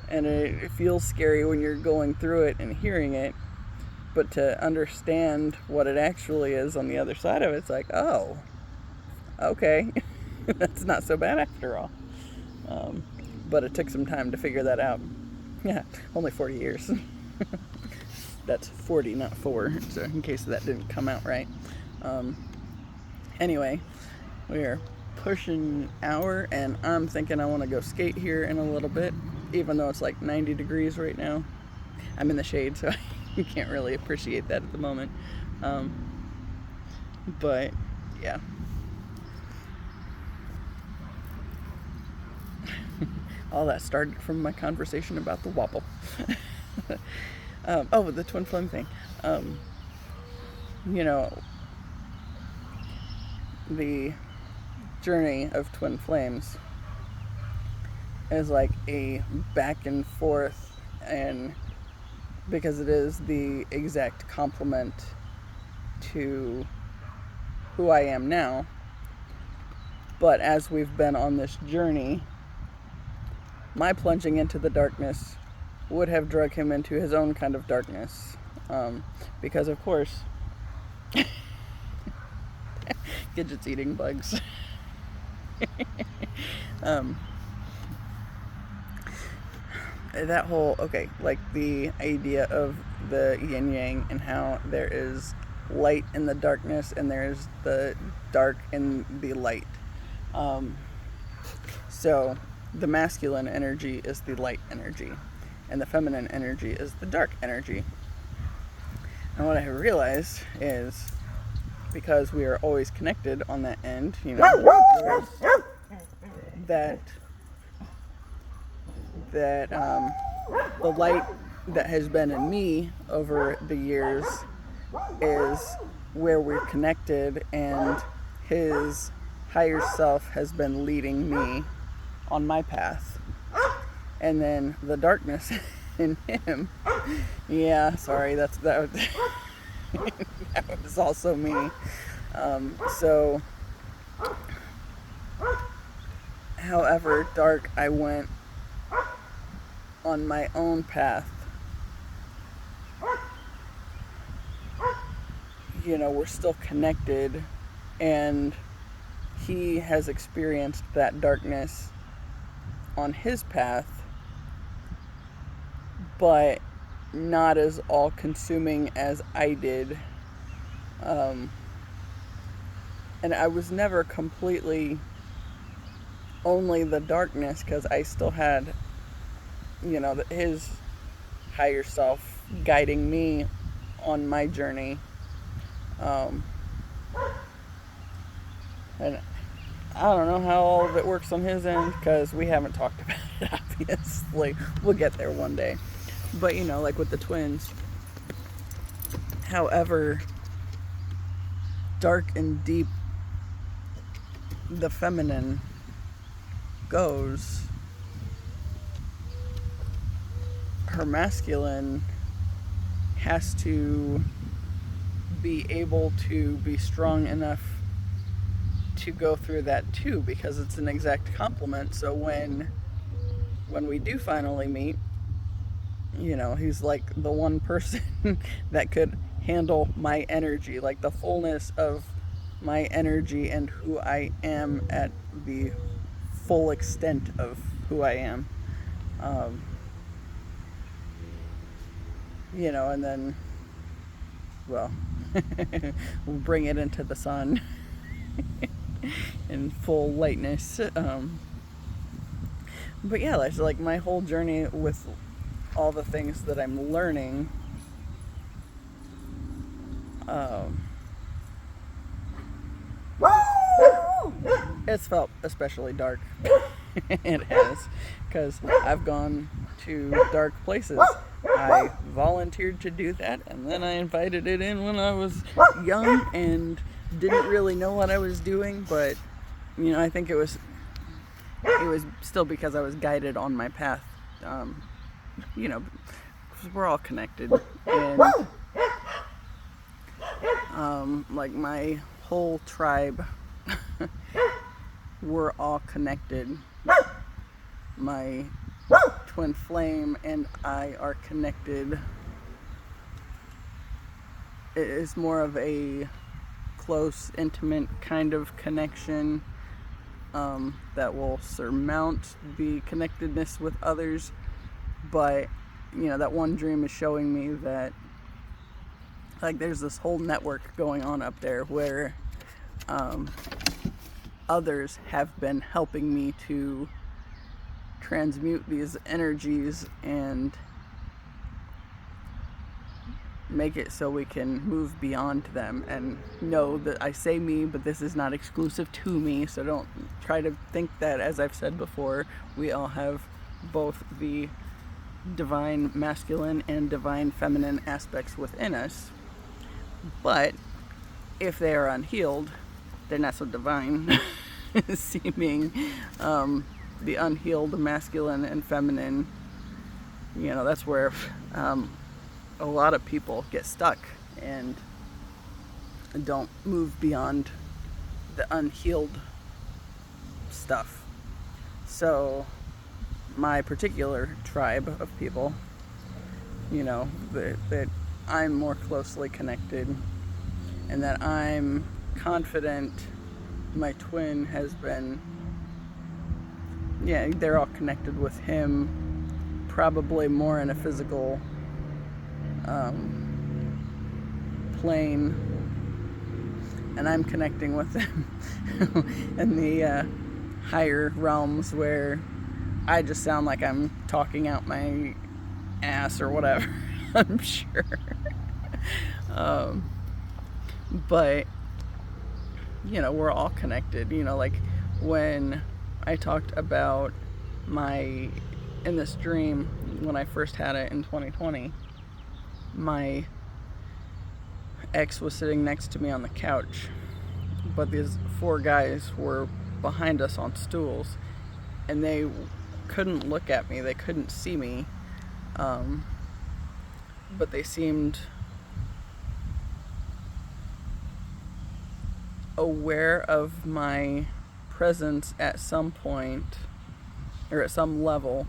and it feels scary when you're going through it and hearing it, but to understand what it actually is on the other side of it, it's like, oh, okay. That's not so bad after all. But it took some time to figure that out. Yeah, only 40 years. That's 40, not 4, so in case that didn't come out right. Anyway, we are pushing an hour, and I'm thinking I want to go skate here in a little bit, even though it's like 90 degrees right now. I'm in the shade, so I can't really appreciate that at the moment. But, yeah. All that started from my conversation about the Wobble. The twin flame thing. The journey of twin flames is like a back and forth, and because it is the exact complement to who I am now. But as we've been on this journey, my plunging into the darkness would have drug him into his own kind of darkness. Because, of course, Gidget's eating bugs. That whole, like the idea of the yin-yang and how there is light in the darkness and there's the dark in the light. So the masculine energy is the light energy, and the feminine energy is the dark energy. And what I have realized is, because we are always connected on that end, that the light that has been in me over the years is where we're connected, and his higher self has been leading me on my path. And then the darkness in him, that was also me. So however dark I went on my own path, we're still connected, and he has experienced that darkness on his path, but not as all-consuming as I did. And I was never completely only the darkness, because I still had, his higher self guiding me on my journey. And I don't know how all of it works on his end because we haven't talked about it, obviously. We'll get there one day. But, like with the twins, however dark and deep the feminine goes, her masculine has to be able to be strong enough to go through that too, because it's an exact complement. So when we do finally meet, he's like the one person that could handle my energy, like the fullness of my energy and who I am at the full extent of who I am. And then, well, we'll bring it into the sun in full lightness. But yeah, that's like my whole journey with all the things that I'm learning. It's felt especially dark. It has, because I've gone to dark places. I volunteered to do that, and then I invited it in when I was young and didn't really know what I was doing, but I think it was still because I was guided on my path. Because we're all connected, and like my whole tribe, we're all connected. My twin flame and I are connected. It is more of a close, intimate kind of connection that will surmount the connectedness with others. But that one dream is showing me that like there's this whole network going on up there where others have been helping me to transmute these energies and make it so we can move beyond them. And know that I say me, but this is not exclusive to me, so don't try to think that, as I've said before, we all have both the divine masculine and divine feminine aspects within us. But if they are unhealed, they're not so divine seeming. The unhealed masculine and feminine, that's where a lot of people get stuck and don't move beyond the unhealed stuff. So my particular tribe of people, that I'm more closely connected, and that I'm confident my twin has been, they're all connected with him, probably more in a physical plane, and I'm connecting with them in the higher realms where I just sound like I'm talking out my ass or whatever. I'm sure. But we're all connected. Like when I talked about in this dream, when I first had it in 2020, my ex was sitting next to me on the couch, but these 4 guys were behind us on stools, and they couldn't look at me, they couldn't see me, but they seemed aware of my presence at some point, or at some level,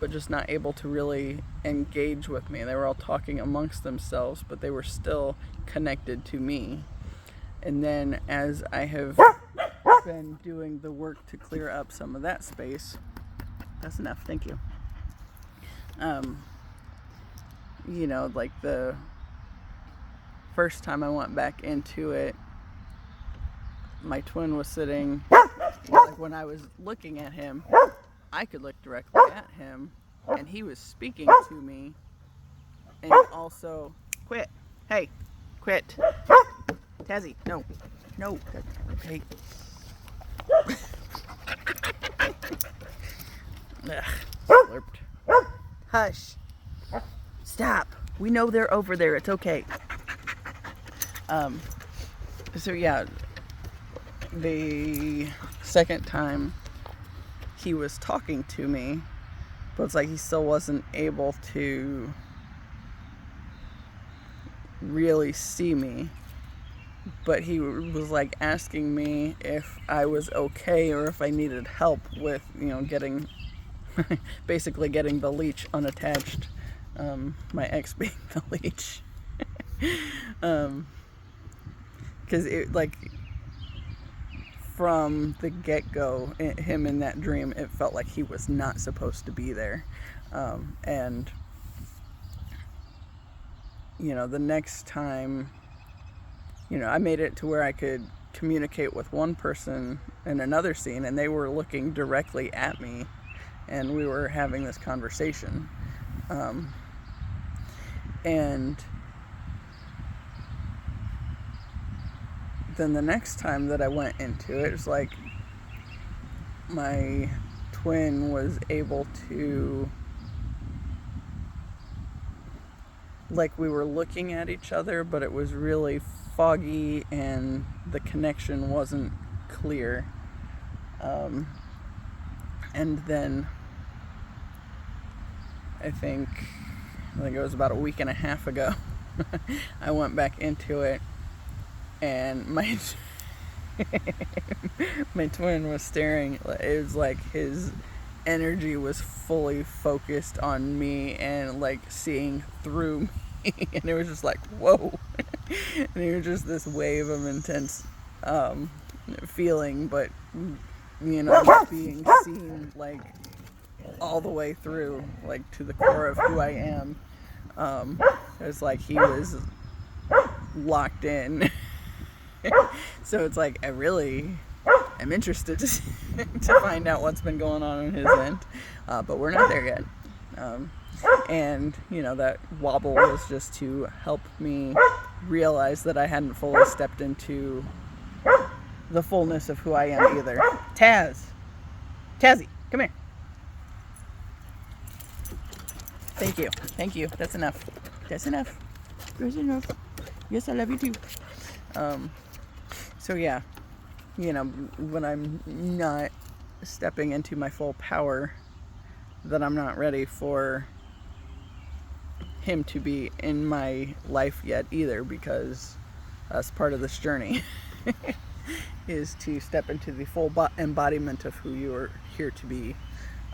but just not able to really engage with me. They were all talking amongst themselves, but they were still connected to me. And then as I have been doing the work to clear up some of that space, that's enough, thank you. Like the first time I went back into it, my twin was sitting, like when I was looking at him, I could look directly at him, and he was speaking to me, and also, quit, Tazzy, no. No. Okay. Ugh. Slurped. Hush. Stop. We know they're over there. It's okay. So yeah, the second time he was talking to me, but it's like he still wasn't able to really see me. But he was like asking me if I was okay or if I needed help with, getting, basically getting the leech unattached. My ex being the leech. Because it, like, from the get-go, him in that dream, it felt like he was not supposed to be there. And, the next time, I made it to where I could communicate with one person in another scene, and they were looking directly at me, and we were having this conversation. And then the next time that I went into it, it's like my twin was able to, like, we were looking at each other, but it was really foggy and the connection wasn't clear. And then I think it was about a week and a half ago, I went back into it, and my twin was staring. It was like his energy was fully focused on me and like seeing through me, and it was just like, whoa. And it was just this wave of intense feeling, but being seen like all the way through, like to the core of who I am. It was like he was locked in. So it's like I really am interested to find out what's been going on his end, but we're not there yet. And that wobble was just to help me realize that I hadn't fully stepped into the fullness of who I am either. Tazzy, come here. Thank you. That's enough. That's enough. Yes, I love you too. So yeah, when I'm not stepping into my full power, that I'm not ready for him to be in my life yet either, because that's part of this journey is to step into the full embodiment of who you are here to be.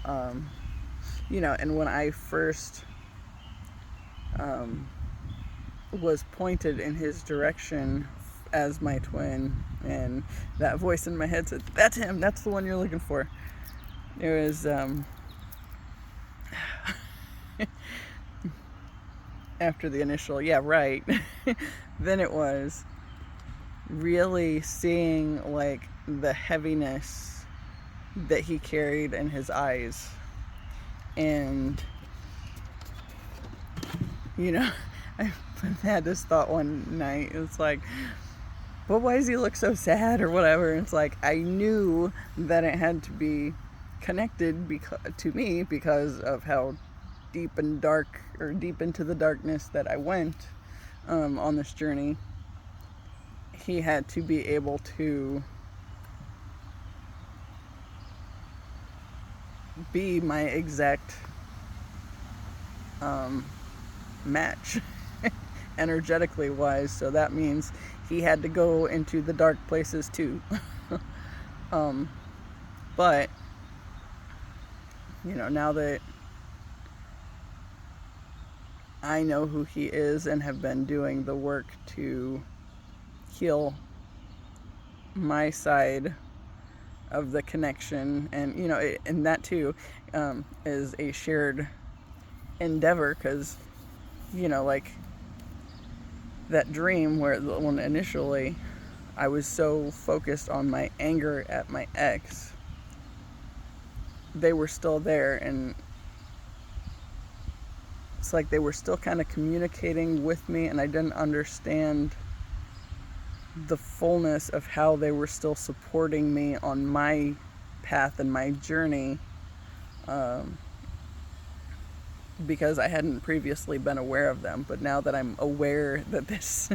And when I first was pointed in his direction as my twin, and that voice in my head said, that's him, that's the one you're looking for. It was after the initial yeah right then it was really seeing like the heaviness that he carried in his eyes. And I had this thought one night. It's like, but why does he look so sad or whatever? And it's like, I knew that it had to be connected to me because of how deep and dark, or deep into the darkness that I went on this journey. He had to be able to be my exact match energetically wise, so that means he had to go into the dark places too. But now that I know who he is and have been doing the work to heal my side of the connection, and and that too is a shared endeavor, because like that dream when initially I was so focused on my anger at my ex, they were still there, and it's like they were still kind of communicating with me, and I didn't understand the fullness of how they were still supporting me on my path and my journey, because I hadn't previously been aware of them. But now that I'm aware that this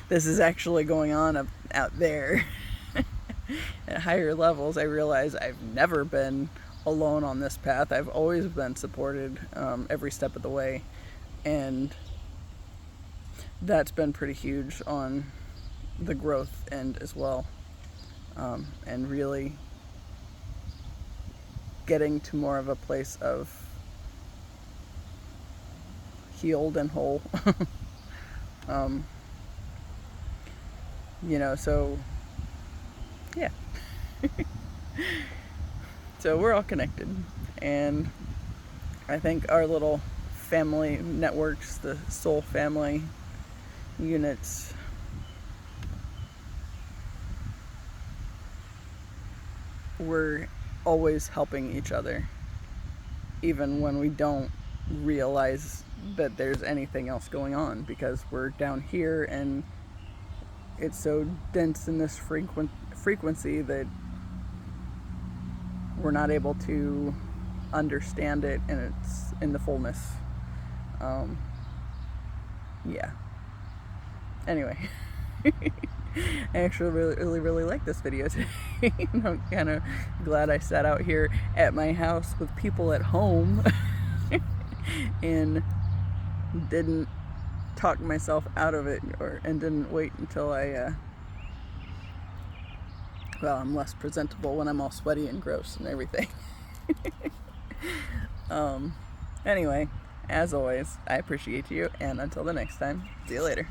is actually going on out there at higher levels, I realize I've never been alone on this path. I've always been supported every step of the way, and that's been pretty huge on the growth end as well, and really getting to more of a place of healed and whole. So yeah. So we're all connected, and I think our little family networks, the soul family units, we're always helping each other, even when we don't realize that there's anything else going on, because we're down here and it's so dense in this frequency that we're not able to understand it in the fullness. Yeah. Anyway. I actually really like this video today. I'm kind of glad I sat out here at my house with people at home and didn't talk myself out of it, and didn't wait until I'm less presentable when I'm all sweaty and gross and everything. Anyway, as always, I appreciate you, and until the next time, see you later.